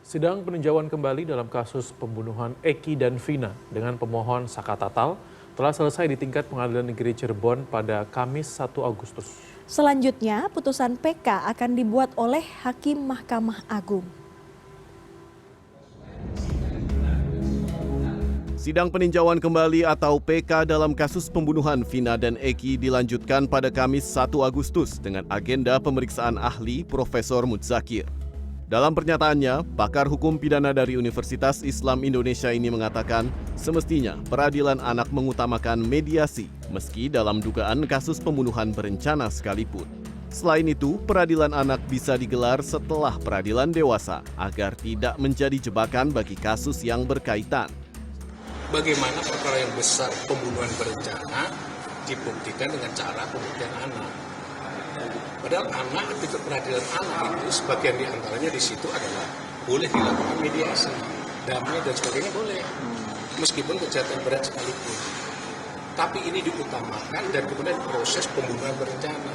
Sidang peninjauan kembali dalam kasus pembunuhan Eki dan Vina dengan pemohon Saka Tatal telah selesai di tingkat Pengadilan Negeri Cirebon pada Kamis 1 Agustus. Selanjutnya, putusan PK akan dibuat oleh Hakim Mahkamah Agung. Sidang peninjauan kembali atau PK dalam kasus pembunuhan Vina dan Eki dilanjutkan pada Kamis 1 Agustus dengan agenda pemeriksaan ahli Profesor Mudzakir. Dalam pernyataannya, pakar hukum pidana dari Universitas Islam Indonesia ini mengatakan semestinya peradilan anak mengutamakan mediasi meski dalam dugaan kasus pembunuhan berencana sekalipun. Selain itu, peradilan anak bisa digelar setelah peradilan dewasa agar tidak menjadi jebakan bagi kasus yang berkaitan. Bagaimana perkara yang besar pembunuhan berencana dibuktikan dengan cara pembuktian anak. Padahal anak di peradilan anak itu sebagian diantaranya di situ adalah boleh dilakukan mediasi, damai dan sebagainya boleh, meskipun kejahatan berat sekalipun. Tapi ini diutamakan dan kemudian proses pembunuhan berencana.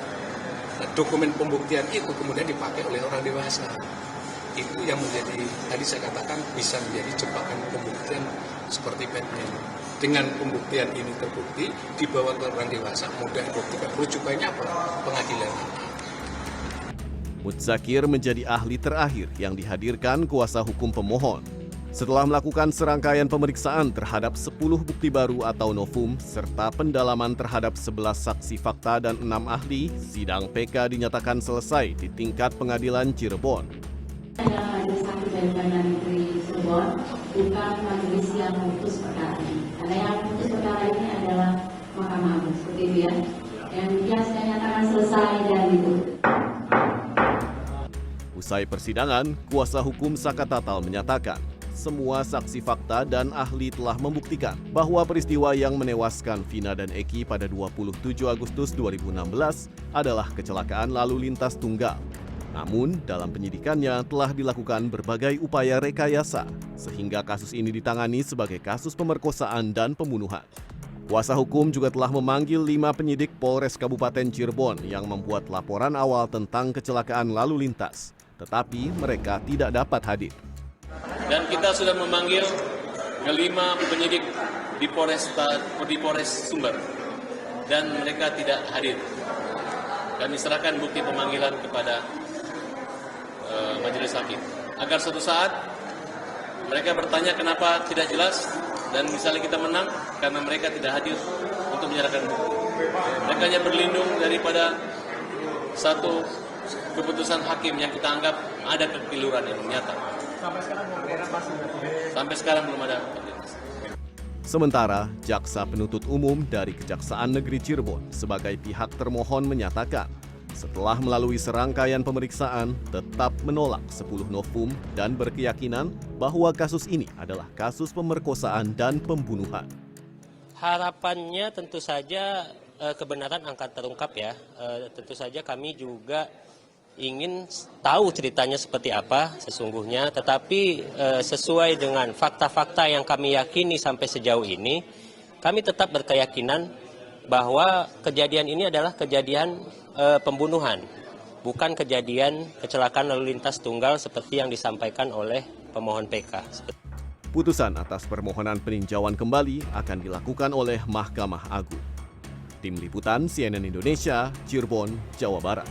Nah, dokumen pembuktian itu kemudian dipakai oleh orang dewasa. Itu yang menjadi, tadi saya katakan bisa menjadi jebakan pembuktian seperti Batman. Dengan pembuktian ini terbukti, dibawa ke orang dewasa, mudah dibuktikan. Rujukannya apa? Pengadilan. Mudzakir menjadi ahli terakhir yang dihadirkan kuasa hukum pemohon. Setelah melakukan serangkaian pemeriksaan terhadap 10 bukti baru atau novum, serta pendalaman terhadap 11 saksi fakta dan 6 ahli, sidang PK dinyatakan selesai di tingkat Pengadilan Cirebon. Adalah majelis hakim dari Pengadilan Negeri Cirebon, bukan majelis yang memutus perkara ini. Karena yang memutus perkara ini adalah Mahkamah Agung, seperti itu ya. Yang saya nyatakan selesai dan ditutup. Usai persidangan, kuasa hukum Saka Tatal menyatakan semua saksi fakta dan ahli telah membuktikan bahwa peristiwa yang menewaskan Vina dan Eki pada 27 Agustus 2016 adalah kecelakaan lalu lintas tunggal. Namun, dalam penyidikannya telah dilakukan berbagai upaya rekayasa, sehingga kasus ini ditangani sebagai kasus pemerkosaan dan pembunuhan. Kuasa hukum juga telah memanggil 5 penyidik Polres Kabupaten Cirebon yang membuat laporan awal tentang kecelakaan lalu lintas, tetapi mereka tidak dapat hadir. Dan kita sudah memanggil kelima penyidik di Polres Sumber, dan mereka tidak hadir. Kami serahkan bukti pemanggilan kepada majelis hakim, agar suatu saat mereka bertanya kenapa tidak jelas, dan misalnya kita menang karena mereka tidak hadir untuk menyerahkan bukti. Mereka hanya berlindung daripada satu keputusan hakim yang kita anggap ada kekeliruan yang nyata. Sampai sekarang belum ada. Sementara, Jaksa Penuntut Umum dari Kejaksaan Negeri Cirebon sebagai pihak termohon menyatakan setelah melalui serangkaian pemeriksaan tetap menolak 10 novum dan berkeyakinan bahwa kasus ini adalah kasus pemerkosaan dan pembunuhan. Harapannya tentu saja kebenaran akan terungkap ya. Tentu saja kami juga ingin tahu ceritanya seperti apa sesungguhnya, tetapi sesuai dengan fakta-fakta yang kami yakini sampai sejauh ini, kami tetap berkeyakinan bahwa kejadian ini adalah kejadian pembunuhan, bukan kejadian kecelakaan lalu lintas tunggal seperti yang disampaikan oleh pemohon PK. Putusan atas permohonan peninjauan kembali akan dilakukan oleh Mahkamah Agung. Tim Liputan CNN Indonesia, Cirebon, Jawa Barat.